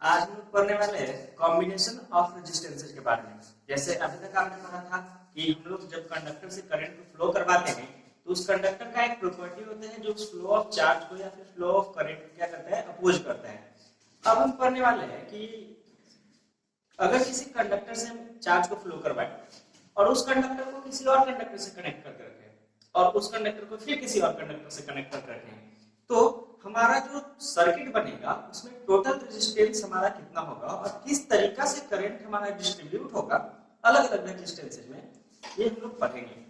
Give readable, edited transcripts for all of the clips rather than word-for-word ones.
आज हम लोग पढ़ने वाले हैं कॉम्बिनेशन ऑफ रेजिस्टेंसेज के बारे में। जैसे अभी तक आपने पढ़ा था कि हम लोग जब कंडक्टर से करंट को फ्लो करवाते हैं तो उस कंडक्टर का एक प्रॉपर्टी होता है जो फ्लो ऑफ चार्ज को या फिर फ्लो ऑफ करंट को क्या करता है, अपोज करता है। अब हम पढ़ने वाले हैं कि अगर किसी कंडक्टर से हम चार्ज को फ्लो करवाएं और उस कंडक्टर को किसी और कंडक्टर से कनेक्ट करके रखें और उस कंडक्टर को फिर किसी और कंडक्टर से कनेक्ट करके रखें, तो हमारा जो सर्किट बनेगा उसमें टोटल रेजिस्टेंस हमारा कितना होगा और किस तरीका से करंट हमारा डिस्ट्रीब्यूट होगा अलग अलग रेजिस्टेंसेज में, ये हम लोग पढ़ेंगे।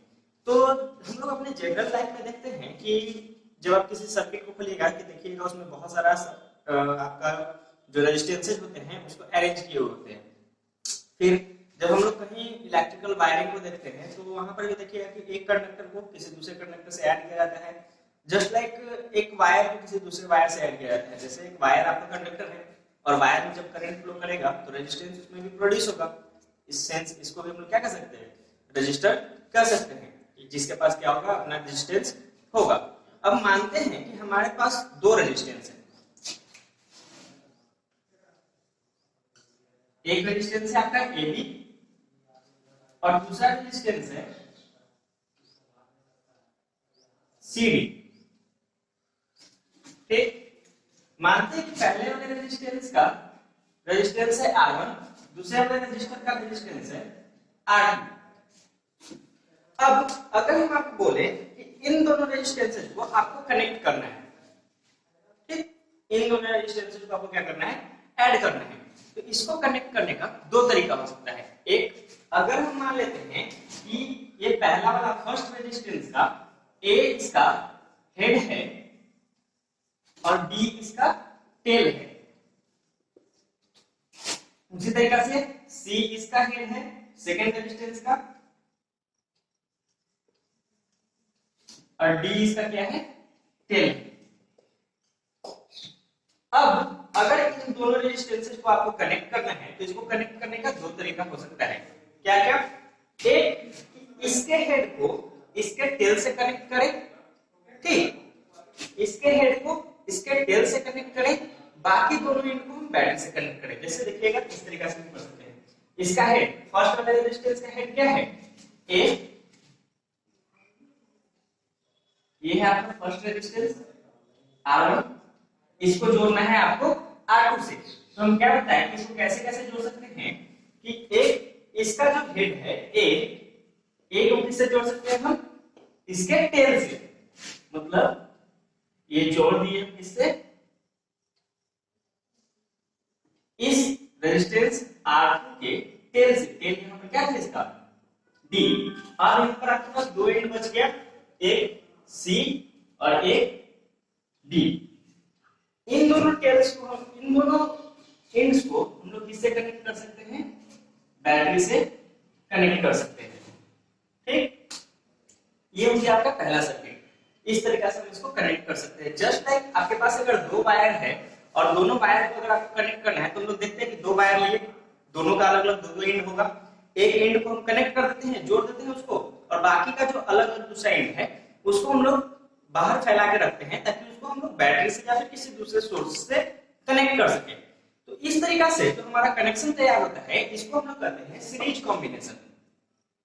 तो हम लोग अपने जनरल लाइफ में देखते हैं कि जब आप किसी सर्किट को खोलिएगा कि देखिएगा उसमें बहुत सारा आपका जो रेजिस्टेंसेज होते हैं उसको अरेंज किए हुए होते हैं। फिर जब हम लोग कहीं इलेक्ट्रिकल वायरिंग को देखते हैं तो वहां पर भी देखिएगा कि एक कंडक्टर को किसी दूसरे कंडक्टर से ऐड किया जाता है, जस्ट लाइक एक वायर को किसी दूसरे वायर से ऐड किया जाता है। जैसे एक वायर आपका कंडक्टर है और वायर में जब करंट फ्लो करेगा तो रेजिस्टेंस उसमें भी प्रोड्यूस होगा। इस सेंस इसको भी हम लोग क्या कर सकते हैं, रजिस्टर कर सकते हैं, जिसके पास क्या होगा, अपना रेजिस्टेंस होगा। अब मानते हैं कि हमारे पास दो रेजिस्टेंस है, एक रेजिस्टेंस है आपका AB और दूसरा रेजिस्टेंस है CD। ठीक, मानते हैं कि पहले वाले रेजिस्टेंस का रेजिस्टेंस है R1, दूसरे वाले रेजिस्टर का रेजिस्टेंस है R2। अब अगर हम आपको बोले कि इन दोनों रेजिस्टेंसेस को आपको कनेक्ट करना है, ठीक, इन दोनों रेजिस्टेंसेस को आपको क्या करना है, ऐड करना है, तो इसको कनेक्ट करने का दो तरीका हो सकता है। एक, अगर हम मान लेते हैं कि ये पहला वाला फर्स्ट रेजिस्टेंस का A इसका हेड है और D इसका टेल है, उसी तरीका से C इसका हेड है सेकेंड रेजिस्टेंस का और D इसका क्या है, टेल है। अब अगर इन दोनों रेजिस्टेंसेस को आपको कनेक्ट करना है तो इसको कनेक्ट करने का दो तरीका हो सकता है। क्या क्या, एक, इसके हेड को इसके टेल से कनेक्ट करें, ठीक, इसके हेड को इसके टेल से कनेक्ट करें, बाकी दोनों एंड को हम बैटरी से कनेक्ट करें। जैसे देखिएगा इस तरीके से हम कर सकते हैं। इसका हेड, फर्स्ट वाले रेजिस्टेंस का हेड क्या है, A, ये है आपका फर्स्ट रेजिस्टेंस R1, इसको जोड़ना है आपको R2 से। तो हम क्या बताएं कि इसको कैसे कैसे जोड़ सकते हैं कि एक इसका जो हेड है A को किससे जोड़ सकते हैं हम, इसके टेल से, मतलब ये जोड़ दिए किससे, इस रेजिस्टेंस R2 के टेल से। टेल यहां पर क्या है इसका, D, और यहां पर आपके पास दो एंड बच गया, एक C और एक D। इन दोनों टेल्स को हम, इन दोनों एंड्स को हम लोग किससे कनेक्ट कर सकते हैं, बैटरी से कनेक्ट कर सकते हैं। ठीक, ये हो गया आपका पहला सर्किट। इस तरीके से हम इसको कनेक्ट कर सकते हैं। जस्ट लाइक आपके पास अगर दो वायर है और दोनों वायर को अगर आपको कनेक्ट करना है तो हम लोग देखते हैं कि दो वायर लिए, दोनों का अलग अलग दो एंड होगा, एक एंड को हम कनेक्ट कर देते हैं, जोड़ देते हैं उसको, और बाकी का जो अलग अलग दूसरा एंड है उसको हम लोग बाहर फैला के रखते हैं ताकि उसको हम लोग बैटरी से या फिर किसी दूसरे सोर्स से कनेक्ट कर सके। तो इस तरीका से जो हमारा कनेक्शन तैयार होता है इसको हम लोग कहते हैं सीरीज कॉम्बिनेशन।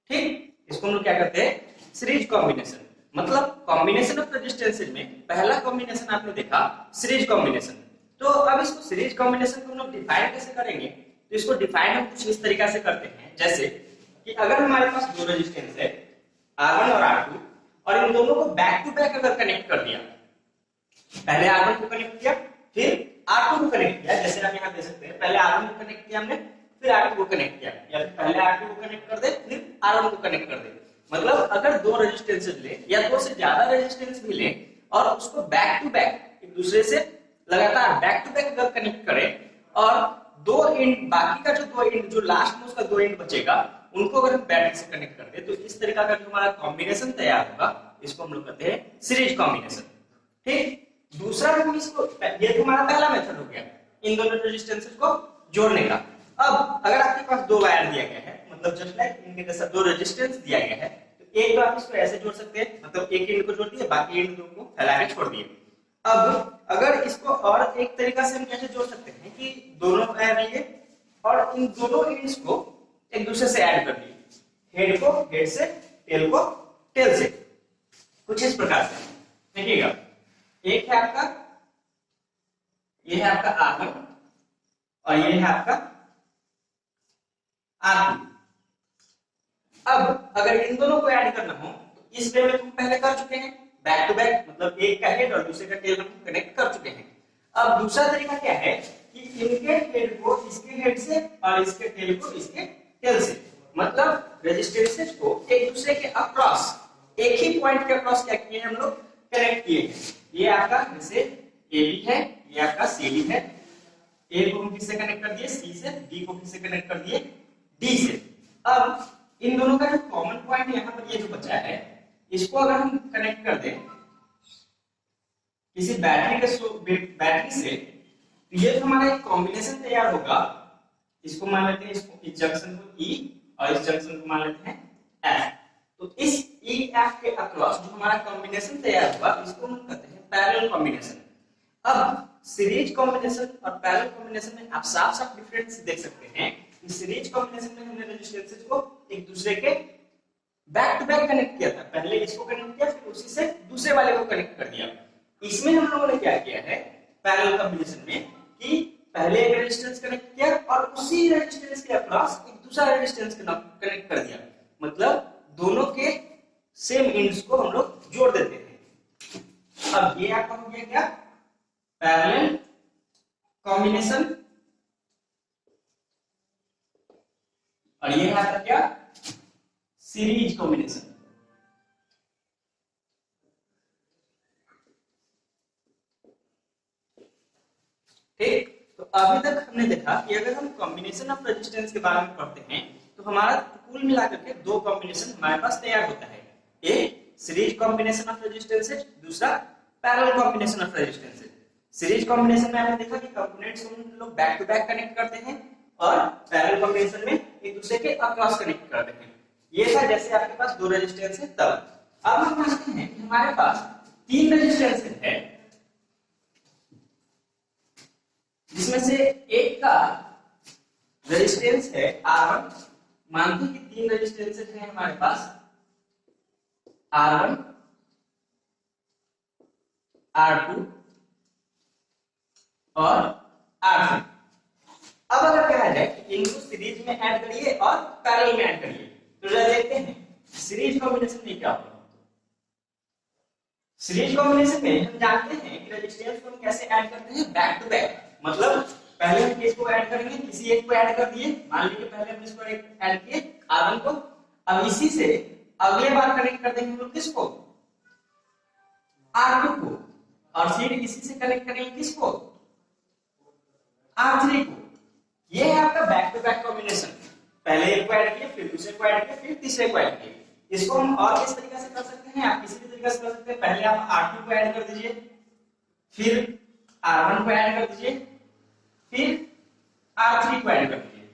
ठीक, इसको हम लोग क्या करते हैं, सीरीज कॉम्बिनेशन। मतलब कॉम्बिनेशन ऑफ रेजिस्टेंसेज में पहला कॉम्बिनेशन आपने देखा सीरीज कॉम्बिनेशन। तो अब इसको सीरीज कॉम्बिनेशन को हम लोग डिफाइन कैसे करेंगे, तो इसको डिफाइन हम कुछ इस तरीका से करते हैं। जैसे कि अगर हमारे पास दो रेजिस्टेंस है R1 और R2 और इन दोनों को बैक टू बैक अगर कनेक्ट कर दिया, पहले R1 को कनेक्ट किया फिर R2 को कनेक्ट किया, जैसे आप यहां दे सकते हैं, पहले R1 को कनेक्ट किया हमने फिर R2 को कनेक्ट किया, या फिर पहले R2 को कनेक्ट कर दे फिर R1 को कनेक्ट कर दे। मतलब अगर दो रेजिस्टेंसेस ले या दो से ज्यादा रेजिस्टेंस भी ले और उसको बैक टू बैक एक दूसरे से लगातार बैक टू बैक अगर कनेक्ट करें और दो एंड, बाकी का जो दो एंड, जो लास्ट में उसका दो एंड बचेगा, उनको अगर हम बैटरी से कनेक्ट कर दे तो इस तरीका का जो हमारा कॉम्बिनेशन तैयार होगा इसको हम लोग कहते हैं सीरीज कॉम्बिनेशन। ठीक, दूसरा हम इसको, ये तो हमारा पहला मेथड हो गया इन दोनों रेजिस्टेंसेस को जोड़ने का। अब अगर आपके पास दो वायर दिया गया है, मतलब जस्ट लाइक इनके जैसा दो रेजिस्टेंस दिया गया है, तो एक तो आप इसको ऐसे जोड़ सकते हैं, मतलब एक एंड को जोड़ दिए बाकी एंड को फैला के छोड़ दिए। अब अगर इसको और एक तरीका से हम कैसे जोड़ सकते हैं कि दोनों पैर लिए और इन दोनों एंड्स को एक दूसरे से ऐड कर दिए, हेड को हेड से, टेल को टेल से, कुछ इस प्रकार से। देखिएगा, एक है आपका, ये है आपका R1 और ये है आपका R2। अब अगर इन दोनों को ऐड करना हो तो इस वे में हम पहले कर चुके हैं, बैक टू बैक, मतलब एक का हेड और दूसरे का टेल हम कनेक्ट कर चुके हैं। अब दूसरा तरीका क्या है कि इनके हेड को इसके हेड से और इसके टेल को इसके टेल से, मतलब रेजिस्टेंसेस को एक दूसरे के अक्रॉस, एक ही पॉइंट के अक्रॉस क्या किए हम लोग, कनेक्ट किए हैं। ये आपका जैसे AB है, ये आपका CD है, A को हम किससे कनेक्ट कर दिए, C से, B को किससे कनेक्ट कर दिए, D से। अब इन दोनों का जो कॉमन पॉइंट यहाँ पर ये जो बचा है, इसको अगर हम कनेक्ट कर दें किसी बैटरी से, तो ये जो हमारा एक कॉम्बिनेशन तैयार होगा, इसको मान लेते हैं, इसको इस जंक्शन को E और इस जंक्शन को मान लेते हैं F। तो इस EF के अक्रॉस जो हमारा कॉम्बिनेशन तैयार हुआ, इसको हम कहते हैं पैरेलल कॉम्बिनेशन। अब सीरीज कॉम्बिनेशन और पैरेलल कॉम्बिनेशन में आप साफ साफ डिफरेंस देख सकते हैं। सीरीज कॉम्बिनेशन में हमने रेजिस्टेंसेस को एक दूसरे के बैक टू बैक कनेक्ट किया था, पहले इसको कनेक्ट किया, फिर उसी से दूसरे वाले को कनेक्ट कर दिया। इसमें हम लोगों ने क्या किया है पैरेलल कॉम्बिनेशन में कि पहले एक रेजिस्टेंस कनेक्ट किया और उसी रेजिस्टेंस के अक्रॉस एक दूसरा रेजिस्टेंस कनेक्ट कर दिया, मतलब दोनों के सेम एंड्स को हम लोग जोड़ देते हैं। अब ये आपका हो गया क्या, पैरेलल कॉम्बिनेशन, और ये है आपका क्या, सीरीज कॉम्बिनेशन। ठीक, तो अभी तक हमने देखा कि अगर हम कॉम्बिनेशन ऑफ रेजिस्टेंस के बारे में पढ़ते हैं तो हमारा कुल मिलाकर के दो कॉम्बिनेशन हमारे पास तैयार होता है, एक सीरीज कॉम्बिनेशन ऑफ रेजिस्टेंसेज, दूसरा parallel combination of resistances. Series combination में आपने देखा कि कंपोनेंट्स को हम लोग बैक टू बैक कनेक्ट करते हैं और पैरेलल कॉम्बिनेशन में एक दूसरे के अक्रॉस कनेक्ट करते हैं। ये था जैसे आपके पास दो रेजिस्टेंस है तब। अब हम मानते हैं कि हमारे पास तीन रेजिस्टेंस है, जिसमें से एक का रेजिस्टेंस है R1। मानते हैं कि तीन रेजिस्टेंस है हमारे पास, R1, R2 और R3। अब अगर कहा जाए कि इनको सीरीज में ऐड करिए और पैरेलल में ऐड करिए, तो देखते हैं सीरीज कॉम्बिनेशन में क्या होगा। सीरीज कॉम्बिनेशन में हम जानते हैं कि रेजिस्टेंस को हम कैसे ऐड करते हैं, बैक टू बैक, मतलब पहले हम इसको ऐड करेंगे, किसी एक को ऐड कर दिए, मान लीजिए पहले हम इसको ऐड किए R1 को, अब इसी से अगले बार कनेक्ट कर देंगे हम लोग किसको, R2 को, और फिर इसी से कनेक्ट करेंगे किसको, R3 को। ये है आपका बैक टू बैक कॉम्बिनेशन, पहले एक को ऐड किया, फिर दूसरे को ऐड किया, फिर तीसरे को ऐड किया। इसको हम और किस तरीके से कर सकते हैं, आप किसी भी तरीके से कर सकते हैं। पहले आप R2 को ऐड कर दीजिए, फिर R1 को ऐड कर दीजिए, फिर R3 को ऐड कर दीजिए।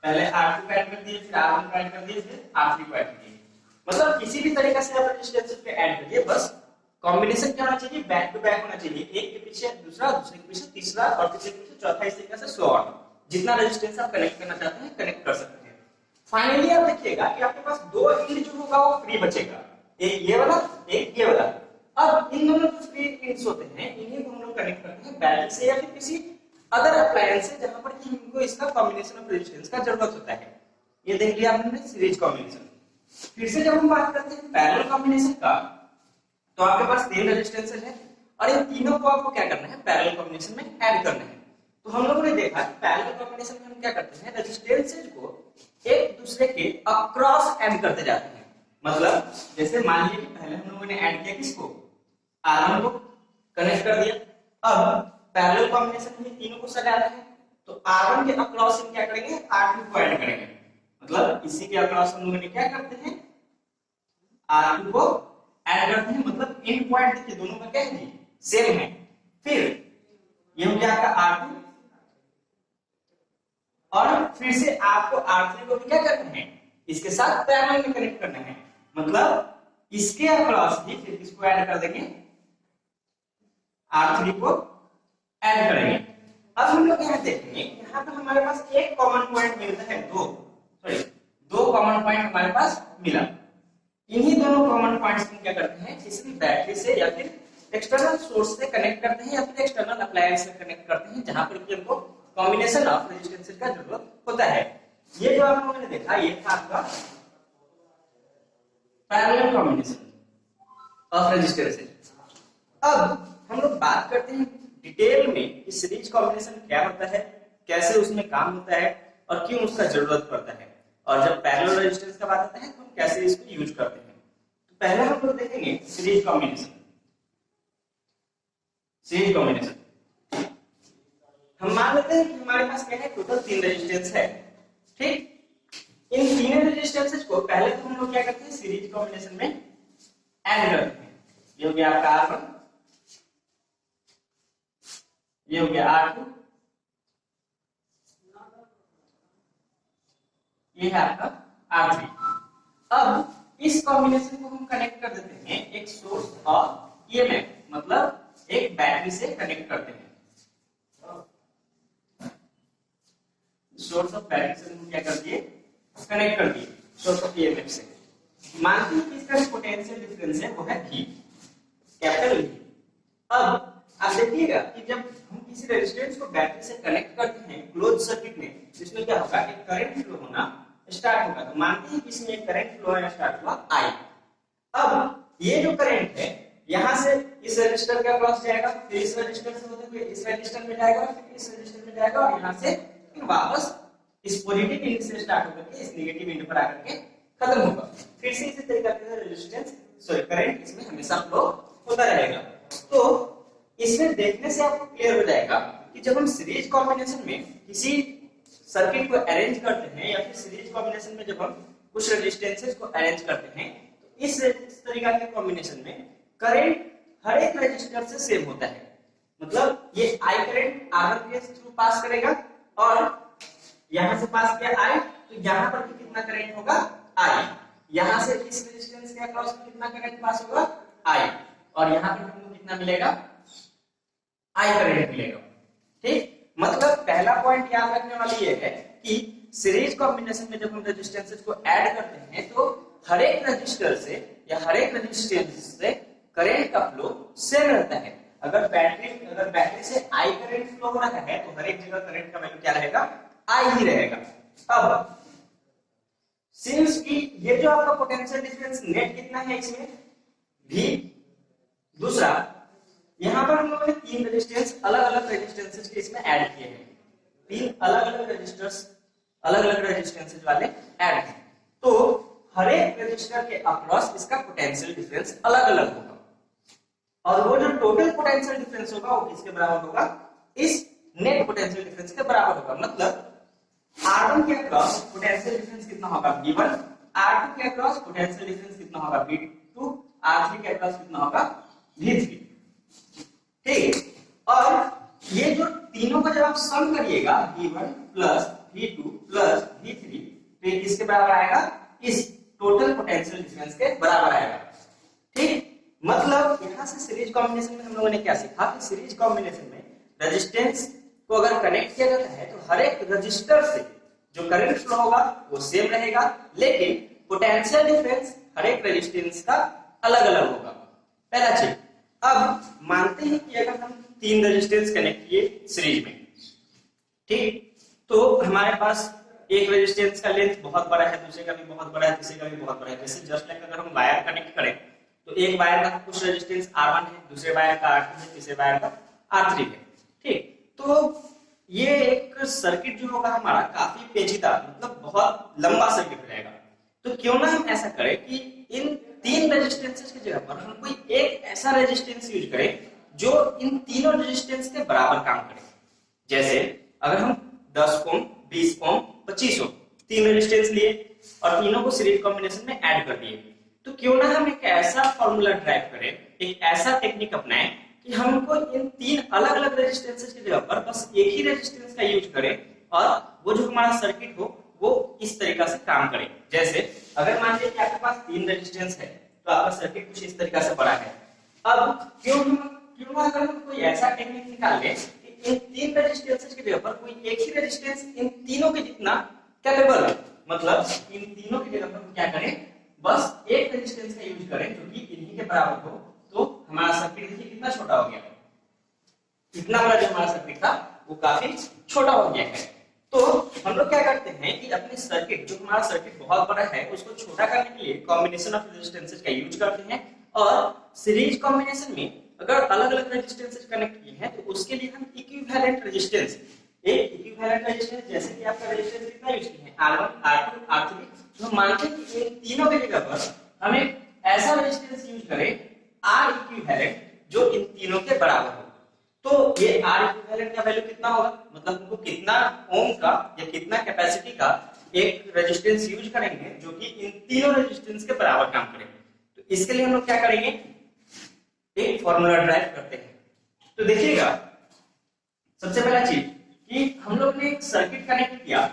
पहले R2 को ऐड कर दिए, फिर R1 को ऐड कर दिए, फिर R3 को ऐड कर दिए। मतलब किसी भी तरीके से आप रेजिस्टेंस पे ऐड करिए, बस कॉम्बिनेशन क्या होना चाहिए, बैक टू बैक होना चाहिए, एक के पीछे दूसरा, दूसरे के पीछे तीसरा और तीसरे के पीछे चौथा, इस तरीके से सो ऑन। जितना रेजिस्टेंस आप कनेक्ट करना चाहते हैं कनेक्ट कर सकते हैं। फाइनली आप देखिएगा कि आपके पास दो एंड जो होगा वो फ्री बचेगा, एक ये वाला, एक ये वाला। अब इन दोनों जो फ्री एंड्स होते हैं इन्हीं को हम लोग कनेक्ट करते हैं बैटरी से या फिर किसी अदर अप्लायंस से, जहां पर कि हमको इसका कॉम्बिनेशन ऑफ रेजिस्टेंस का जरूरत होता है। ये देख लिया आपने सीरीज कॉम्बिनेशन। फिर से जब हम बात करते हैं पैरेलल कॉम्बिनेशन का, तो आपके पास तीन रेजिस्टेंसेज है और इन तीनों को आपको क्या करना है, पैरेलल कॉम्बिनेशन में ऐड करना है। तो हम लोगों ने देखा कि पैरेलल कॉम्बिनेशन में हम क्या करते हैं, रेजिस्टेंसेज को एक दूसरे के अक्रॉस ऐड करते जाते हैं। मतलब जैसे मान लीजिए कि पहले हम लोगों ने ऐड किया किसको, R1 को कनेक्ट कर दिया। अब पैरेलल कॉम्बिनेशन में तीनों को सजाना है, तो R1 के अक्रॉस हम क्या करेंगे, R2 को ऐड करेंगे। मतलब इसी के अक्रॉस हम लोगों ने क्या करते हैं, R2 को ऐड करते हैं। मतलब एंड पॉइंट देखिए दोनों का क्या है, सेम है। फिर ये हो गया आपका R2 और फिर से आपको R3 को भी क्या करना है, इसके साथ पैरेलल में कनेक्ट करना है। मतलब इसके अक्रॉस ही फिर इसको ऐड कर देंगे R3 को ऐड करेंगे। अब हम लोग यहाँ देखेंगे, यहाँ पर हमारे पास एक कॉमन पॉइंट मिलता है, दो कॉमन पॉइंट हमारे पास मिला। इन्हीं दोनों कॉमन पॉइंट्स को क्या करते हैं, किसी बैटरी से या फिर एक्सटर्नल सोर्स से कनेक्ट करते हैं या फिर एक्सटर्नल अप्लायंस से कनेक्ट करते हैं, जहां पर कि हमको कॉम्बिनेशन ऑफ रेजिस्टेंसेस का जरूरत होता है। ये जो आप लोगों ने देखा, ये था आपका पैरेलल कॉम्बिनेशन ऑफ रेजिस्टेंसेस। अब हम लोग बात करते हैं डिटेल में कि सीरीज कॉम्बिनेशन क्या होता है, कैसे उसमें काम होता है और क्यों उसका जरूरत पड़ता है, और जब पैरेलल रेजिस्टेंस का बात आता है तो हम कैसे इसको यूज करते हैं। तो पहले हम लोग देखेंगे सीरीज कॉम्बिनेशन। सीरीज कॉम्बिनेशन हम मान लेते हैं कि हमारे पास क्या है, टोटल 3 रेजिस्टेंस है, ठीक। इन तीनों रेजिस्टेंसेस को पहले तो हम लोग क्या करते हैं, सीरीज कॉम्बिनेशन में ऐड करते हैं। ये हो गया आपका R1, ये हो गया R2, ये है आपका R3। अब इस कॉम्बिनेशन को हम कनेक्ट कर देते हैं एक सोर्स ऑफ EMF, मतलब एक बैटरी से कनेक्ट करते हैं। सोर्स ऑफ बैटरी से हम क्या कर दिए, कनेक्ट कर दिए सोर्स ऑफ EMF से। मानते हैं कि इसका पोटेंशियल डिफरेंस है वो है V, कैपिटल V। अब आप देखिएगा कि जब हम किसी रेजिस्टेंस को बैटरी से कनेक्ट करते हैं क्लोज सर्किट में, जिसमें क्या होगा, एक करंट फ्लो होना स्टार्ट होगा। तो मानते हैं कि इसमें एक करंट फ्लो होना स्टार्ट हुआ I। अब ये जो करंट है यहां से इस रजिस्टर के अक्रॉस जाएगा, फिर इस रजिस्टर से होते हुए इस रजिस्टर में जाएगा, फिर इस रजिस्टर में जाएगा, और यहां से फिर वापस इस पॉजिटिव एंड से स्टार्ट होकर के इस नेगेटिव एंड पर आकर के खत्म होगा। फिर से इसी तरीके से रेजिस्टेंस करंट इसमें हमेशा फ्लो होता रहेगा। तो इसमें देखने से आपको क्लियर हो जाएगा कि जब हम सीरीज कॉम्बिनेशन में किसी सर्किट को अरेंज करते हैं या फिर सीरीज कॉम्बिनेशन में जब हम कुछ रेजिस्टेंसेस को अरेंज करते हैं, तो इस तरीका के कॉम्बिनेशन में करंट हर एक रेजिस्टर से सेम होता है। मतलब ये I करंट R1 के थ्रू पास करेगा, और यहां से पास किया I, तो यहां पर भी कितना करंट होगा I। यहां से इस रेजिस्टेंस के अक्रॉस में कितना करंट पास होगा I, और यहां पर हमको कितना मिलेगा I करंट मिलेगा, ठीक। मतलब पहला पॉइंट याद रखने वाली ये है कि सीरीज कॉम्बिनेशन में जब हम रेजिस्टेंसेस को ऐड करते हैं तो हर एक रजिस्टर से या हर एक रेजिस्टेंस से करंट का फ्लो सेम रहता है। अगर बैटरी से I करंट फ्लो हो रहा है तो हर एक जगह करंट का वैल्यू क्या रहेगा, I ही रहेगा। अब सिंस कि ये जो आपका पोटेंशियल डिफरेंस नेट कितना है इसमें V, दूसरा यहां पर हम लोगों ने 3 रेजिस्टेंस अलग अलग रेजिस्टेंसेस के इसमें ऐड किए हैं, 3 अलग अलग रेजिस्टर्स अलग अलग रेजिस्टेंसेस वाले ऐड किए, तो हर एक रेजिस्टर के अक्रॉस इसका पोटेंशियल डिफरेंस अलग अलग होगा, और वो जो टोटल पोटेंशियल डिफरेंस होगा वो किसके बराबर होगा, इस नेट पोटेंशियल डिफरेंस के बराबर होगा। मतलब R1 के अक्रॉस पोटेंशियल डिफरेंस कितना होगा V1, R2 के अक्रॉस पोटेंशियल डिफरेंस कितना होगा V2, R3 के अक्रॉस कितना होगा V3, ठीक। और ये जो तीनों का जब आप सम करिएगा V1 plus V2 plus V3, तो ये किसके बराबर आएगा, इस टोटल पोटेंशियल डिफरेंस के बराबर आएगा, ठीक। मतलब यहां से सीरीज कॉम्बिनेशन में हम लोगों ने क्या सीखा कि सीरीज कॉम्बिनेशन में रेजिस्टेंस को अगर कनेक्ट किया जाता है तो हर एक रजिस्टर से जो करंट फ्लो होगा वो सेम रहेगा, लेकिन पोटेंशियल डिफरेंस हर एक रेजिस्टेंस का अलग अलग होगा। पहला चीज, अब मानते हैं कि अगर हम 3 रेजिस्टेंस कनेक्ट किए सीरीज में, ठीक, तो हमारे पास एक रेजिस्टेंस का लेंथ बहुत बड़ा है, दूसरे का भी बहुत बड़ा है, तीसरे का भी बहुत बड़ा है। जैसे जस्ट लाइक अगर हम वायर कनेक्ट करें तो एक वायर का कुछ रेजिस्टेंस R1 है, दूसरे वायर का R2 है, तीसरे वायर का R3 है, ठीक। तो ये एक सर्किट जो होगा हमारा काफी पेचीदा, मतलब बहुत लंबा सर्किट रहेगा। तो क्यों ना हम ऐसा करें कि इन 3 रेजिस्टेंसेस की जगह पर हम कोई एक ऐसा रेजिस्टेंस यूज करें जो इन तीनों रेजिस्टेंस के बराबर काम करे। जैसे अगर हम 10 ओम, 20 ओम, 25 ओम 3 रेजिस्टेंस लिए और तीनों को सीरीज कॉम्बिनेशन में ऐड कर दिए, तो क्यों ना हम एक ऐसा फॉर्मूला ड्राइव करें, एक ऐसा टेक्निक अपनाएं कि हमको इन 3 अलग अलग रेजिस्टेंसेस की जगह पर बस एक ही रेजिस्टेंस का यूज करें और वो जो हमारा सर्किट हो वो इस तरीका से काम करे। जैसे अगर मान लीजिए कि आपके पास 3 रेजिस्टेंस है तो आपका सर्किट कुछ इस तरीका से बड़ा है। अब क्यों हम क्यों ना अगर हम कोई ऐसा टेक्निक निकाल ले कि इन तीन रेजिस्टेंसेस की जगह पर कोई एक ही रेजिस्टेंस इन तीनों के जितना कैपेबल है, मतलब इन तीनों की जगह पर हम क्या करें, बस एक रेजिस्टेंस का यूज करें जो कि इन्हीं के बराबर हो, तो हमारा सर्किट देखिए कितना छोटा हो गया, इतना बड़ा जो हमारा सर्किट था वो काफी छोटा हो गया है। तो हम लोग क्या करते हैं कि अपने सर्किट, जो हमारा सर्किट बहुत बड़ा है, उसको छोटा करने के लिए कॉम्बिनेशन ऑफ रेजिस्टेंसेस का यूज करते हैं, और सीरीज कॉम्बिनेशन में अगर अलग अलग रेजिस्टेंसेस कनेक्ट किए हैं तो उसके लिए हम इक्विवेलेंट रेजिस्टेंस, एक इक्विवेलेंट रेजिस्टेंस जैसे कि आपका रेजिस्टेंस कितना यूज किए हैं R1 R2 R3, तो हम मानते हैं कि इन तीनों की जगह पर हम एक ऐसा रेजिस्टेंस यूज करें R इक्विवेलेंट जो इन तीनों के बराबर हो। तो ये R इक्विवेलेंट का वैल्यू कितना होगा, मतलब हमको कितना ओम का या कितना कैपेसिटी का एक रेजिस्टेंस यूज करेंगे जो कि इन तीनों रेजिस्टेंस के बराबर काम करे। तो इसके लिए हम लोग क्या करेंगे, एक फॉर्मूला ड्राइव करते हैं। तो देखिएगा सबसे पहला चीज कि हम लोग ने एक सर्किट कनेक्ट किया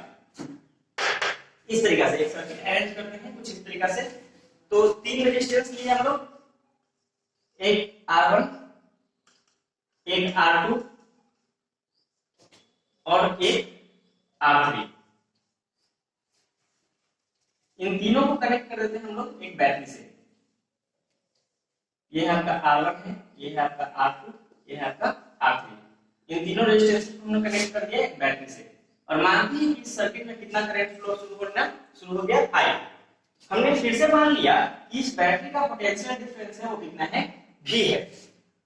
इस तरीका से, एक सर्किट अरेंज करते हैं कुछ इस तरीका से। तो तीन रेजिस्टेंस लिए हम लोग, एक R1 एक R2 और एक R3, इन तीनों को कनेक्ट कर देते हैं हम लोग एक बैटरी से। ये है आपका R1 है, ये है आपका R2, ये है आपका R3, इन तीनों रेजिस्टेंस को हमने कनेक्ट कर दिया एक बैटरी से, और मानते हैं कि इस सर्किट में कितना करंट फ्लो शुरू हो गया I। हमने फिर से मान लिया कि इस बैटरी का पोटेंशियल डिफरेंस है वो कितना है, V है।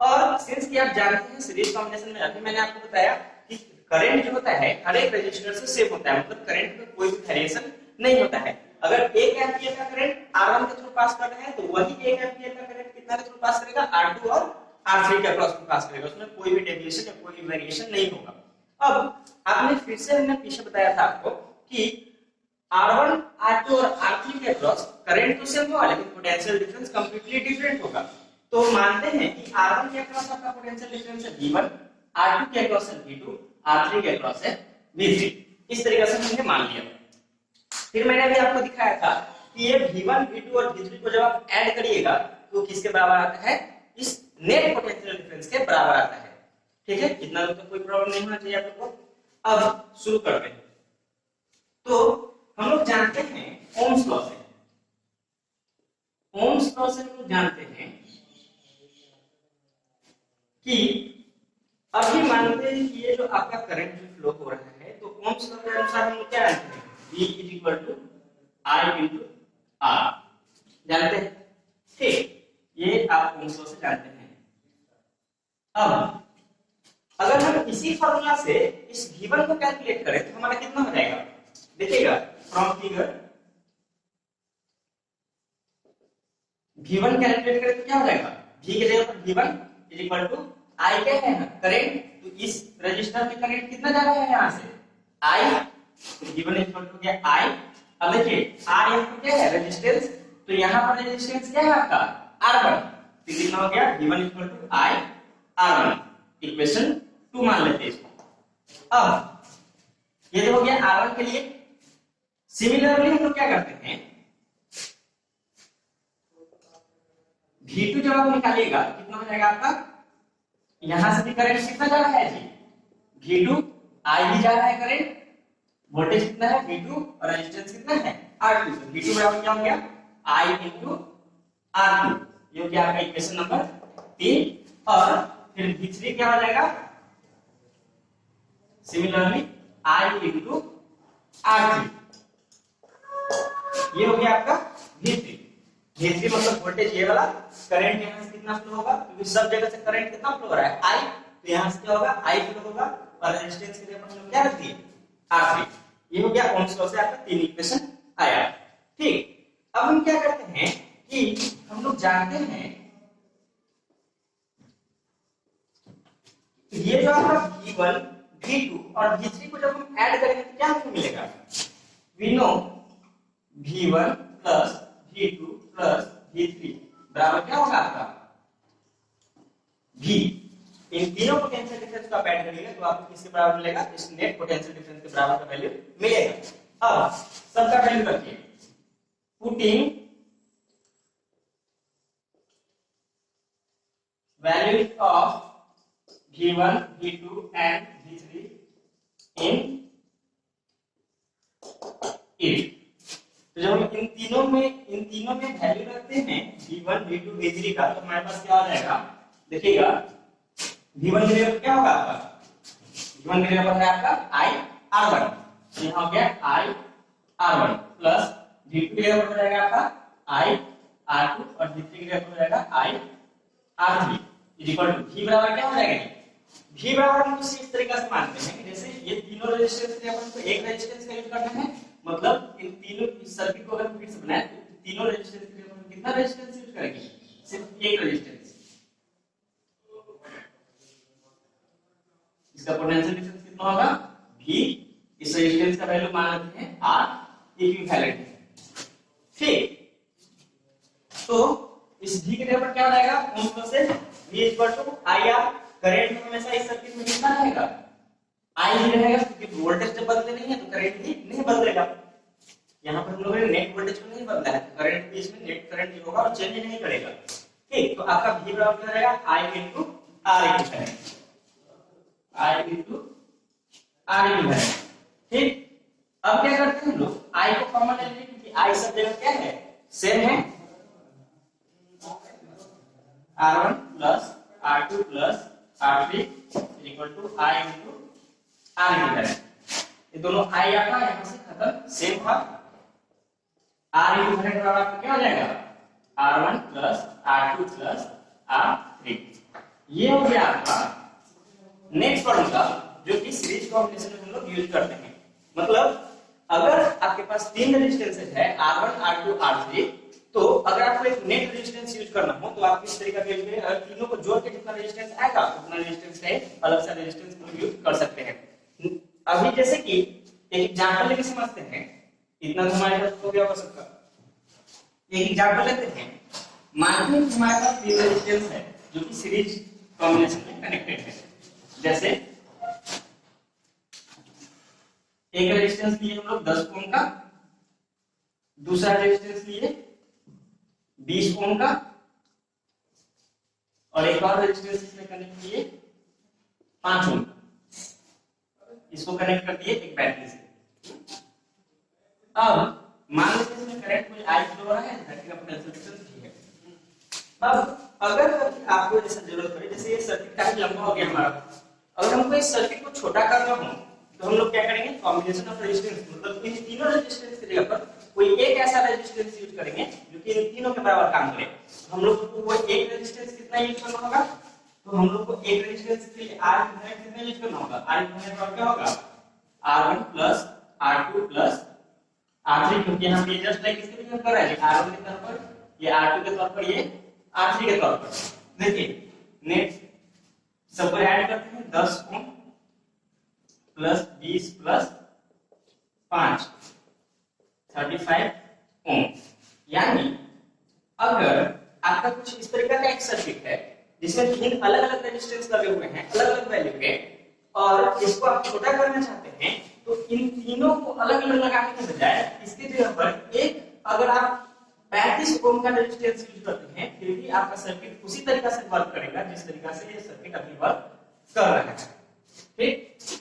और सिंस कि आप जानते हैं सीरीज कॉम्बिनेशन में अभी मैंने आपको बताया कि करंट जो होता है हर एक रेजिस्टर से सेम होता है, मतलब करंट में कोई भी वेरिएशन नहीं होता है। अगर 1 एम्पीयर का करंट R1 के थ्रू पास कर रहे हैं तो वही 1 एम्पीयर का करंट कितना के थ्रू पास करेगा, R2 और R3 के अक्रॉस में पास करेगा, उसमें कोई भी डेविएशन या कोई भी वेरिएशन नहीं होगा। अब आपने फिर से हमने पीछे बताया था आपको कि R1 R2 और R3 के अक्रॉस करंट तो सेम होगा लेकिन पोटेंशियल डिफरेंस कंप्लीटली डिफरेंट होगा। तो मानते हैं कि R1 के अक्रॉस आपका पोटेंशियल डिफरेंस है V1, R2 के अक्रॉस है V2, R3 के अक्रॉस है V3। इस तरीके से हमने मान लिया। फिर मैंने अभी आपको दिखाया था कि ये V1 V2 और V3 को जब आप ऐड करिएगा तो किसके बराबर आता है, इस नेट पोटेंशियल डिफरेंस के बराबर आता है। ठीक है, इतना तो कोई प्रॉब्लम नहीं होना चाहिए आप लोग को। अब शुरू करते हैं। तो हम लोग जानते हैं ओम्स लॉ से, ओम्स लॉ से हम लोग जानते हैं कि अभी मानते हैं कि ये जो आपका करंट जो फ्लो हो रहा है, तो ओम्स लॉ के अनुसार हम लोग क्या जानते हैं, V = I × R जानते हैं। ठीक, ये आप ओम्स लॉ से जानते हैं। अब अगर हम इसी फार्मूला से इस V1 को कैलकुलेट करें तो हमारा कितना हो जाएगा, देखिएगा फ्रॉम फिगर V1 कैलकुलेट करें तो क्या हो जाएगा, V की जगह पर V1 = I क्या है करंट, तो इस रजिस्टर में करंट कितना जा रहा है यहां से I, तो V1 = क्या I। अब देखिए R यहाँ पर क्या है रेजिस्टेंस, तो यहाँ पर रेजिस्टेंस क्या है आपका R1, तो कितना हो गया V1 = I R1, इक्वेशन 2 मान लेते हैं इसको। अब ये तो हो गया R1 के लिए। सिमिलरली हम लोग क्या करते हैं, V2 जब आप निकालिएगा कितना हो जाएगा आपका, यहां से भी करंट कितना जा रहा है जी, V2 I भी जा रहा है करंट, वोल्टेज कितना है V2 और रेजिस्टेंस कितना है R2, तो V2 बराबर क्या हो गया I × R2, ये हो गया आपका इक्वेशन नंबर 3। और फिर V3 क्या हो जाएगा, सिमिलरली I × R3, ये हो गया आपका V3। V3 मतलब वोल्टेज ये वाला, करंट यहां से कितना फ्लो होगा, क्योंकि सब जगह से करंट कितना फ्लो हो रहा है I, तो यहां से क्या होगा I फ्लो होगा, और रेजिस्टेंस के लिए अपन लोग क्या रखते हैं R3। ये हो गया ओम्स लॉ से आपका 3 इक्वेशन आया। ठीक, अब हम क्या करते हैं कि हम लोग जानते हैं ये जो आपका V1 V2 और V3 को जब हम ऐड करेंगे तो क्या हमको मिलेगा, we know V1 + V2 + V3 बराबर क्या होगा आपका V। इन तीनों पोटेंशियल डिफरेंस को आप ऐड करिएगा तो आपको किसके बराबर मिलेगा, इस नेट पोटेंशियल डिफरेंस के बराबर का वैल्यू मिलेगा। अब सबका वैल्यू रखिए, putting value of V1 V2 and V3 in it. तो जब हम इन तीनों में वैल्यू रखते हैं V1 V2 V3 का, तो हमारे पास क्या आ जाएगा, देखिएगा V1 की जगह क्या होगा आपका, V1 की जगह पर है आपका I R1, तो यहाँ हो गया I R1 प्लस V2 की जगह पर हो जाएगा आपका I R2 और V3 की जगह पर हो जाएगा I R3 equal to V बराबर क्या हो जाएगा, V बराबर हम कुछ इस तरीके से मानते हैं कि जैसे ये तीनों रेजिस्टेंस के लिए अपन को एक रेजिस्टेंस का यूज करना है, मतलब इन तीनों इस सर्किट को अगर फिर से बनाए तो तीनों रेजिस्टेंस के लिए अपन कितना रेजिस्टेंस यूज करेंगे, सिर्फ एक रेजिस्टेंस। इसका पोटेंशियल डिफरेंस कितना होगा, V, इस रेजिस्टेंस का वैल्यू मान लेते हैं R इक्विवेलेंट है, ठीक। तो इस V की जगह पर क्या हो जाएगा, ओम से V equal to IR, current हमेशा इस सर्किट में कितना रहेगा, I ही रहेगा, क्योंकि वोल्टेज जब बदले नहीं है तो करंट भी नहीं बदलेगा। यहाँ पर हम लोगों ने नेट वोल्टेज को नहीं बदला है, करंट भी इसमें नेट करंट ही होगा और चेंज नहीं करेगा, ठीक। तो आपका V बराबर क्या रहेगा, I into R equivalent, I into R equivalent, ठीक। अब क्या करते हैं हम लोग, I को कॉमन ले लेंगे क्योंकि I सब जगह क्या है, सेम है, R1 plus R2 plus R3 equal to I into R equivalent. ये दोनों I आपका यहाँ से खत्म, सेम था। R इक्विवेलेंट बराबर आपका क्या हो जाएगा, R1 plus R2 plus R3। ये हो गया आपका नेक्स्ट फॉर्मूला जो कि सीरीज कॉम्बिनेशन में हम लोग यूज करते हैं। मतलब अगर आपके पास तीन रेजिस्टेंसेज है R1 R2 R3, तो अगर आपको एक नेट रेजिस्टेंस यूज करना हो तो आप किस तरीका के लिए, अगर तीनों को जोड़ के जितना रेजिस्टेंस आएगा उतना रेजिस्टेंस का अलग सा रेजिस्टेंस को यूज कर सकते हैं। अभी जैसे कि एक एग्जांपल लेके समझते हैं, इतना तो हमारे पास हो गया हो सकता। एक एग्जांपल लेते हैं, मानते हैं कि हमारे पास तीन रेजिस्टेंस है जो कि सीरीज कॉम्बिनेशन में कनेक्टेड है। जैसे एक रेजिस्टेंस लिए हम लोग 10 ओम का, दूसरा रेजिस्टेंस लिए 20 ओम का, और एक और रेजिस्टेंस इसमें कनेक्ट किए 5 ओम, इसको कनेक्ट कर दिए एक बैटरी से। अब मान लीजिए इसमें करंट कोई I फ्लो हो रहा है, बैटरी का पोटेंशियल डिफरेंस भी है। अब अगर कभी आपको जैसे जरूरत पड़े, जैसे ये सर्किट काफी लंबा हो गया हमारा, अगर हमको इस सर्किट को छोटा करना हो तो हम लोग क्या करेंगे, कॉम्बिनेशन ऑफ रेजिस्टेंस, मतलब इन तीनों रेजिस्टेंस की जगह पर कोई एक ऐसा रेजिस्टेंस यूज करेंगे जो कि इन तीनों के बराबर काम करे। हम लोग को वो एक रेजिस्टेंस कितना यूज करना होगा, तो हम लोग को एक रेजिस्टेंस के लिए R इक्विवेलेंट कितना यूज करना होगा, R इक्विवेलेंट और क्या होगा R1 plus R2 plus R3, क्योंकि यहाँ पे जस्ट लाइक इसके लिए हम कर रहे हैं R1 के तौर पर, ये R2 के तौर पर, ये R3 के तौर पर। देखिए नेट सबको ऐड करते हैं, 10 ओम प्लस 20 प्लस 5 35 ओम। यानी अगर आपका कुछ इस तरीके का एक सर्किट है जिसमें तीन अलग अलग रेजिस्टेंस लगे हुए हैं अलग अलग वैल्यू के, और इसको आप छोटा करना चाहते हैं, तो इन तीनों को अलग अलग लगाने के बजाय इसके जगह पर एक, अगर आप 35 ओम का रेजिस्टेंस यूज करते हैं, फिर भी आपका सर्किट उसी तरीके से वर्क करेगा जिस तरीके से ये सर्किट अभी वर्क कर रहा है, ठीक।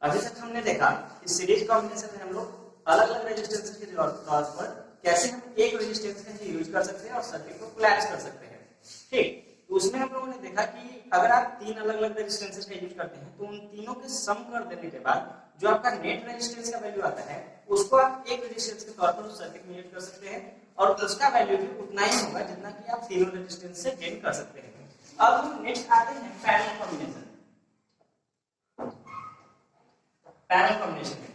अभी तक हमने देखा कि सीरीज कॉम्बिनेशन में हम लोग अलग अलग रेजिस्टेंस के तौर पर कैसे हम एक रेजिस्टेंस का यूज कर सकते हैं और सर्किट को कोलैप्स कर सकते हैं, ठीक। तो उसमें हम लोगों ने देखा कि अगर आप तीन अलग अलग रेजिस्टेंसेस का यूज करते हैं तो उन तीनों के सम कर देने के बाद जो आपका नेट रेजिस्टेंस का वैल्यू आता है उसको आप एक रेजिस्टेंस के तौर पर उस सर्किट में यूज कर सकते हैं, और उसका वैल्यू भी उतना ही होगा जितना कि आप तीनों रेजिस्टेंस से गेन कर सकते हैं। अब हम नेक्स्ट आते हैं पैरेलल कॉम्बिनेशन। पैरेलल कॉम्बिनेशन में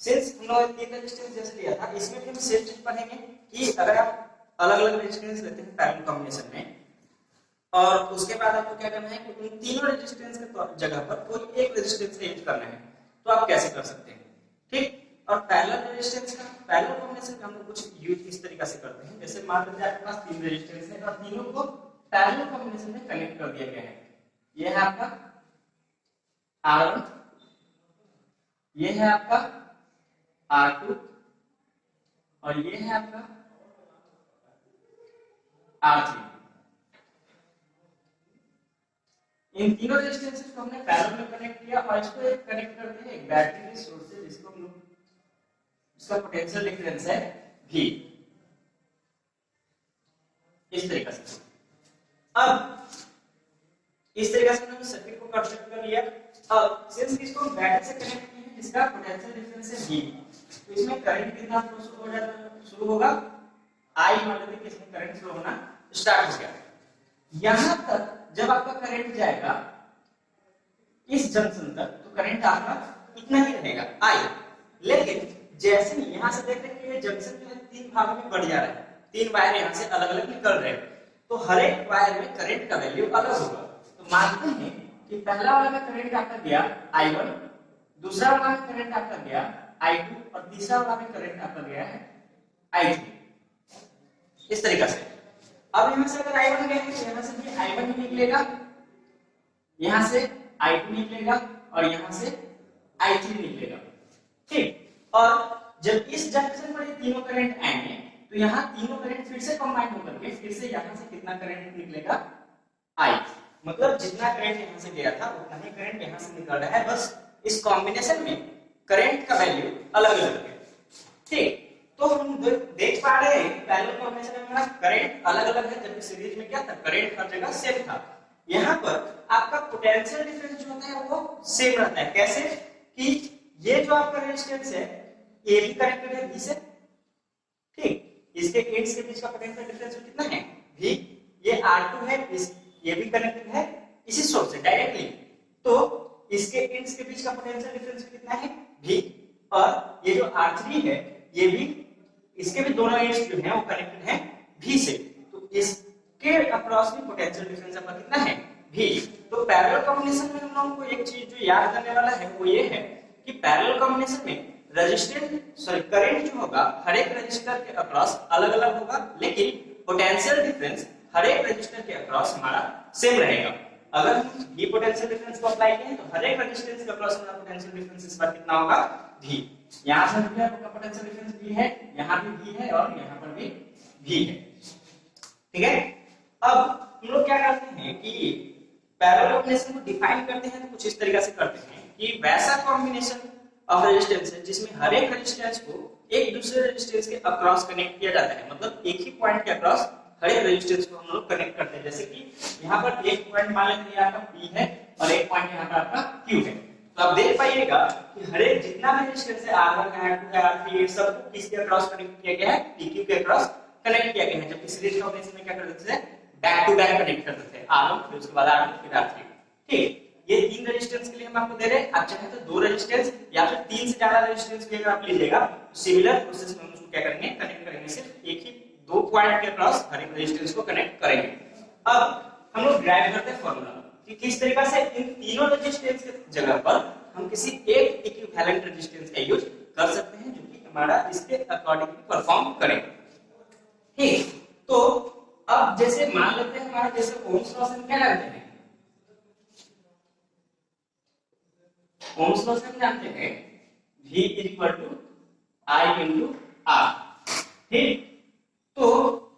सिंस हम लोग तीन रेजिस्टेंस जैसे लिया था, इसमें भी हम सेम चीज पढ़ेंगे कि अगर आप अलग अलग रेजिस्टेंस लेते हैं पैरेलल कॉम्बिनेशन में, और उसके बाद आपको क्या करना है कि उन तीनों रेजिस्टेंस के जगह पर कोई एक रेजिस्टेंस का यूज करना है, तो आप कैसे कर सकते हैं, ठीक। और पैरेलल रेजिस्टेंस का, पैरेलल कॉम्बिनेशन का हम लोग कुछ यूज इस तरीके से करते हैं, जैसे मान लीजिए आपके पास तीन रेजिस्टेंस है और तीनों को पैरेलल कॉम्बिनेशन में कनेक्ट कर दिया गया है। ये है आपका R1, ये है आपका R2 और ये है आपका R3। इन तीनों रेजिस्टेंसेस को हमने पैरेलल में कनेक्ट किया और इसको एक कनेक्ट करते हैं एक बैटरी के सोर्स से, जिसको हम लोग इसका पोटेंशियल डिफरेंस है V। इस तरीके से अब इस तरीके से हमने सर्किट को कंस्ट्रक्ट कर लिया। अब सिंस इसको बैटरी से कनेक्ट किए हैं जिसका पोटेंशियल डिफरेंस है V, तो इसमें करंट कितना फ्लो शुरू होगा I, मान लेते हैं कि इसमें करंट फ्लो होना स्टार्ट हो गया। यहां तक जब आपका करंट जाएगा इस जंक्शन तक तो करंट आपका इतना ही रहेगा I, लेकिन जैसे ही यहां से देख रहे हैं कि ये जंक्शन जो है तीन भागों में बढ़ जा रहा है, तीन वायर यहां से अलग अलग निकल रहे हैं, तो हर एक वायर में करंट का वैल्यू अलग होगा। तो मानते हैं कि पहला वाला में करंट आपका गया I1, दूसरा वाला में करंट आपका गया I2 और तीसरा वाला में करंट आपका गया है I3। इस तरीके से अब यहां से अगर I1 गया तो यहां से भी I1 ही निकलेगा, यहां से I2 निकलेगा और यहां से I3 निकलेगा, ठीक। और जब इस जंक्शन पर ये तीनों करंट आएंगे तो यहाँ तीनों करंट फिर से कंबाइन होकर के फिर से यहाँ से कितना करंट निकलेगा I, मतलब जितना करंट यहाँ से गया था उतना ही करंट यहाँ से निकल रहा है, बस इस कॉम्बिनेशन में करंट का वैल्यू अलग अलग है, ठीक। तो हम देख पा रहे हैं पैरेलल कॉम्बिनेशन में हमारा करंट अलग अलग है, जबकि सीरीज में क्या था करंट हर जगह सेम था। यहाँ पर आपका पोटेंशियल डिफरेंस जो होता है वो सेम रहता है। कैसे कि ये जो आपका रेजिस्टेंस है ये भी कनेक्टेड है V से, ठीक। इसके एंड्स के बीच का पोटेंशियल डिफरेंस कितना है V, ये R2 है, ये भी कनेक्टेड है इसी सोर्स से डायरेक्टली, तो इसके एंड्स के बीच का पोटेंशियल डिफरेंस कितना है V, और ये जो R3 है ये भी इसके भी दोनों एंड्स जो हैं वो कनेक्टेड हैं V से, तो इसके अक्रॉस भी पोटेंशियल डिफरेंस आपका कितना है V। तो पैरेलल कॉम्बिनेशन में हम लोगों को एक चीज जो याद करने वाला है वो ये है कि पैरेलल कॉम्बिनेशन में करंट जो होगा हर एक रजिस्टर के अक्रॉस अलग अलग होगा, लेकिन पोटेंशियल डिफरेंस हर एक रजिस्टर के अक्रॉस हमारा सेम रहेगा। अगर हम V पोटेंशियल डिफरेंस को अप्लाई करें तो हर एक रजिस्टेंस के अक्रॉस हमारा पोटेंशियल डिफरेंस इस बार कितना होगा V। यहां से भी आपका पोटेंशियल डिफरेंस V है, यहां भी V है और यहां पर भी V है, ठीक है। अब हम लोग क्या करते हैं कि पैरेलल कॉम्बिनेशन को डिफाइन करते हैं तो कुछ इस तरीके से करते हैं कि वैसा कॉम्बिनेशन ऑफ रेजिस्टेंस है जिसमें हर एक रेजिस्टेंस को एक दूसरे रेजिस्टेंस के अक्रॉस कनेक्ट किया जाता है, मतलब एक ही पॉइंट के अक्रॉस हर एक रेजिस्टेंस को हम लोग कनेक्ट करते हैं। जैसे कि यहाँ पर एक पॉइंट मान लेते हैं आपका P है और एक पॉइंट यहाँ पर आपका Q है, तो आप देख पाइएगा कि हर एक जितना भी रेजिस्टेंस है R1 है R2 है R3 है सबको किसके अक्रॉस कनेक्ट किया गया है PQ के अक्रॉस कनेक्ट किया गया है। जबकि सीरीज कॉम्बिनेशन में क्या करते थे बैक टू बैक कनेक्ट करते थे R1 फिर उसके बाद R2 फिर R3, ठीक। ये तीन रेजिस्टेंस के लिए हम आपको दे रहे हैं, आप चाहे तो दो रेजिस्टेंस या फिर तीन से ज्यादा रेजिस्टेंस भी अगर आप लीजिएगा तो सिमिलर प्रोसेस में हम उसको क्या करेंगे कनेक्ट करेंगे, सिर्फ एक ही दो पॉइंट के अक्रॉस हर एक रेजिस्टेंस को कनेक्ट करेंगे। अब हम लोग ड्राइव करते हैं फार्मूला कि किस तरीके से इन तीनों रेजिस्टेंस के जगह पर हम किसी एक इक्विवेलेंट रेजिस्टेंस का यूज कर सकते हैं जो कि हमारा इसके अकॉर्डिंग परफॉर्म करे, ठीक। तो अब जैसे मान लेते हैं हमारा जैसे ओम्स लॉ से क्या जानते हैं, ओम्स लॉ से हम जानते हैं V I R, ठीक। तो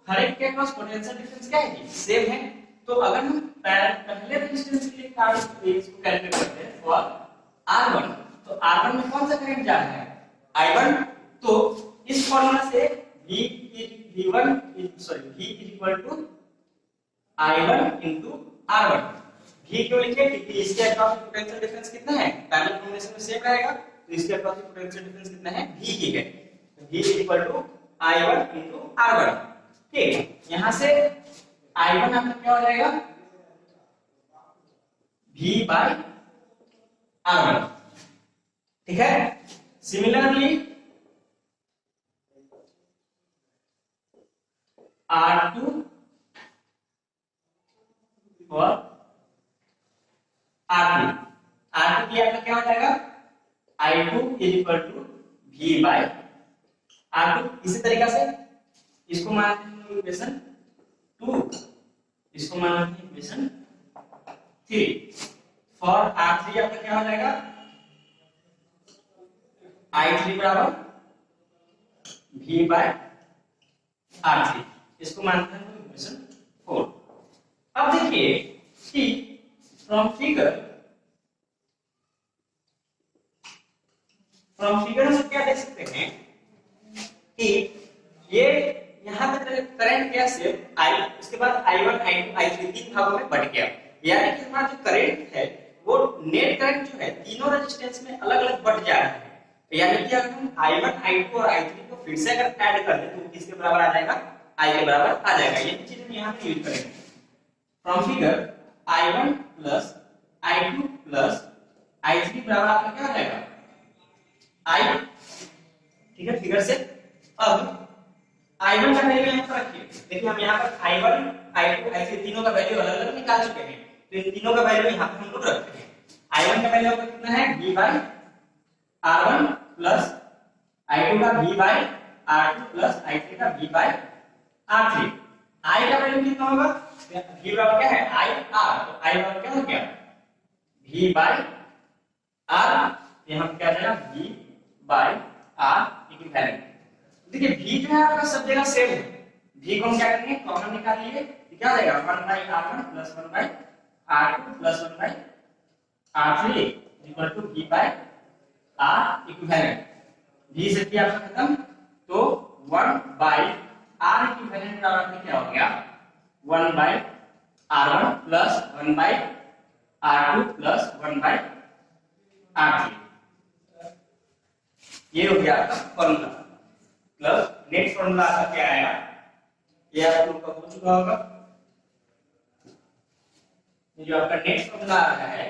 हर एक के पास पोटेंशियल डिफरेंस क्या है सेम है। तो अगर हम पहले रेजिस्टेंस के लिए इसको कैलकुलेट करते हैं फॉर R1, तो R1 में कौन सा करंट जा रहा है I1, तो इस फार्मूला से V I1 R1 V क्यों लिखे क्योंकि इसके अक्रॉस पोटेंशियल डिफरेंस कितना है पैरेलल कॉम्बिनेशन में सेम रहेगा, तो इसके अक्रॉस पोटेंशियल डिफरेंस कितना है V ही है, V I1 R1, ठीक। यहां से I1 आपका क्या हो जाएगा V by R1, ठीक है। सिमिलरली R2 और R3 की आपका क्या हो जाएगा I2 V by R2। इसी तरीके से इसको मानते हैं इक्वेशन 2, इसको मानते हैं इक्वेशन 3। फॉर R3 आपका क्या हो जाएगा I3 बराबर V by R3, इसको मानते हैं इक्वेशन 4। अब देखिए कि फ्रॉम फिगर हम क्या देख सकते हैं कि ये यहाँ तक करंट क्या से आई, उसके बाद I1 I2 I3 तीन भागों में बट गया, यानी कि हमारा जो करंट है वो नेट करंट जो है तीनों रेजिस्टेंस में अलग अलग बट जा रहा है। यानी कि अगर हम I1 I2 और I3 को फिर से अगर ऐड कर दें तो किसके बराबर आ जाएगा, I के बराबर आ जाएगा। ये चीज हम यहाँ पे यूज करेंगे। From figure I1 plus I2 plus I3 बराबर आपका क्या आ जाएगा, I, ठीक है। फिगर से अब I1 का वैल्यू यहाँ पर रखिए। देखिए हम यहाँ पर I1 I2 I3 तीनों का वैल्यू अलग अलग निकाल चुके हैं, तो इन तीनों का वैल्यू यहाँ पर हम लोग रखते हैं। I1 का वैल्यू आपका कितना है, V by R1 plus I2 का V by R2 plus I3 का V by R3। I का वैल्यू कितना होगा, V बराबर क्या है I R, तो I बराबर क्या हो गया V by R, यहाँ पे क्या आ जाएगा V by R इक्विवेलेंट। देखिए V जो है आपका सब जगह सेम है, V को हम क्या करेंगे कॉमन निकाल लिए, क्या आ जाएगा 1 by R1 plus 1 by R2 plus 1 by R3 equal to V by R equivalent. V से भी आपका खत्म, तो 1 by R इक्विवेलेंट का मतलब क्या हो गया 1 by R1 plus 1 by R2 plus 1 by R3। ये हो गया आपका फॉर्मूला। प्लस नेक्स्ट फॉर्मूला आपका क्या आएगा, ये आप लोगों का हो चुका होगा। जो आपका नेक्स्ट फॉर्मूला आ रहा है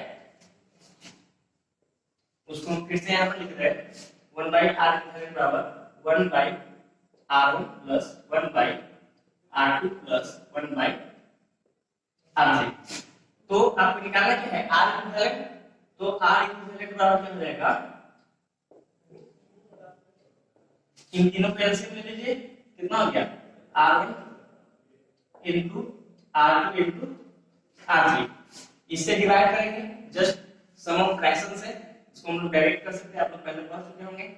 उसको हम फिर से यहाँ पर लिख रहे हैं 1 by R इक्विवेलेंट बराबर 1 by R1 plus 1 by R2 plus 1 by R3। तो आपको निकालना क्या है R इक्विवेलेंट, तो R इक्विवेलेंट बराबर क्या हो जाएगा, इन तीनों को एलसीएम ले लीजिए, कितना हो गया R1 into R2 into R3। इससे डिवाइड करेंगे जस्ट सम ऑफ फ्रैक्शन से, इसको हम लोग डायरेक्ट कर सकते हैं, आप लोग पहले पढ़ चुके होंगे।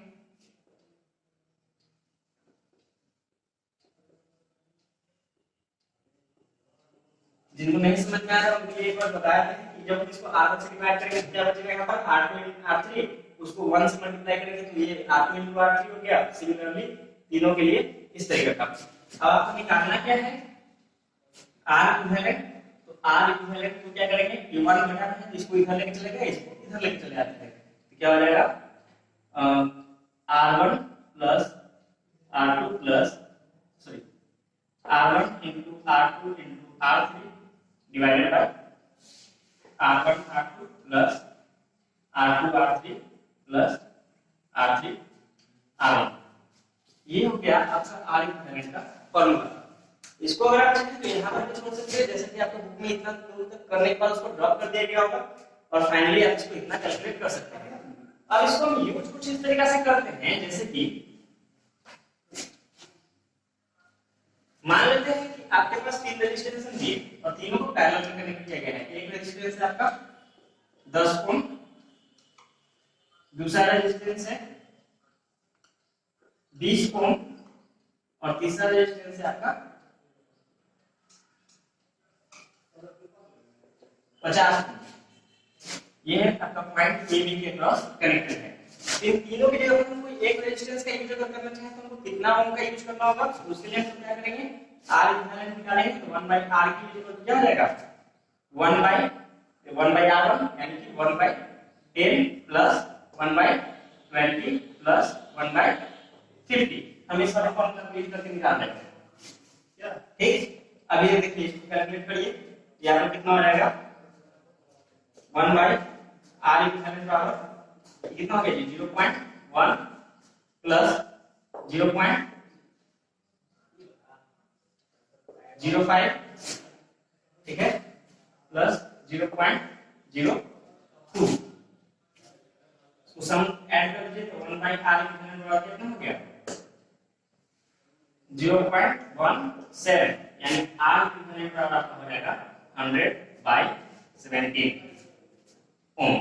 जिनको नहीं समझ में आ रहा उनके लिए एक बार बताया था कि जब हम इसको R1 से डिवाइड करेंगे तो क्या बचेगा यहाँ पर R2 इनटू R3, उसको 1 से मल्टीप्लाई करेंगे तो ये R2 इनटू R3 हो गया। सिमिलरली तीनों के लिए इस तरीके का। अब आपको निकालना क्या है R इक्विवेलेंट, तो R इक्विवेलेंट को क्या करेंगे ये 1 घटाना है, इसको इधर लेके चले गए, इसको इधर लेके चले जाते हैं, तो क्या हो जाएगा R1 plus R2 plus sorry R1 into R2 into R3 divided by R1 R2 plus R2 R3 plus R3 R1। ये हो गया आपका R इक्विवेलेंट का फॉर्मूला। इसको अगर आप चाहें तो यहाँ पर भी छोड़ सकते हैं, जैसे कि आपको बुक में इतना दूर तक करने के बाद उसको ड्रॉप कर दिया गया होगा और फाइनली आप इसको इतना कैलकुलेट कर सकते हैं। अब इसको हम यूज कुछ इस तरीके से करते हैं, जैसे कि मान लेते हैं कि आपके पास तीन रेजिस्टेंस हैं और तीनों को पैरेलल में कनेक्ट किया गया है। एक रेजिस्टेंस है आपका 10 ओम, दूसरा रेजिस्टेंस है 20 ओम और तीसरा रेजिस्टेंस है आपका 50 ओम। ये है आपका पॉइंट ए बी के क्रॉस कनेक्टेड है। इन तीनों के लिए अगर हम कोई एक रेजिस्टेंस का यूज अगर करना चाहें तो हमको कितना ओम का यूज करना होगा, उसके लिए हम क्या करेंगे R इक्विवेलेंट निकालेंगे, तो 1 by R की जगह क्या हो जाएगा 1 by R1 यानी कि 1 by 10 plus 1 by 20 plus 1 by 50। हम इस वाले फॉर्मूला को यूज करके निकाल लेंगे, ठीक। अब ये देखिए इसको कैलकुलेट करिए, यहाँ पर कितना हो जाएगा 1 by R इक्विवेलेंट बराबर कितना हो गया जी 0.1 प्लस 0.05, ठीक है, प्लस 0.02। तो सम ऐड कर दीजिए तो 1 by R इक्विवेलेंट बराबर कितना हो गया 0.17, यानी R इक्विवेलेंट बराबर आपका हो जाएगा 100 by 17 ओम।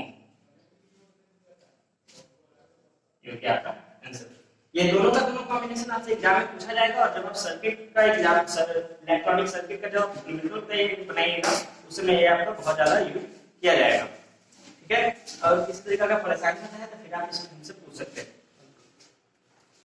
ये क्या आपका आंसर। ये दोनों का दोनों कॉम्बिनेशन आपसे एग्जाम में पूछा जाएगा और जब आप सर्किट का एग्जाम इलेक्ट्रॉनिक सर्किट का जब न्यूमेरिकल का बनाइएगा उसमें ये आपका बहुत ज्यादा यूज किया जाएगा। ठीक है, और इस तरीके का परेशानी होता है तो फिर आप इसको हमसे पूछ सकते हैं।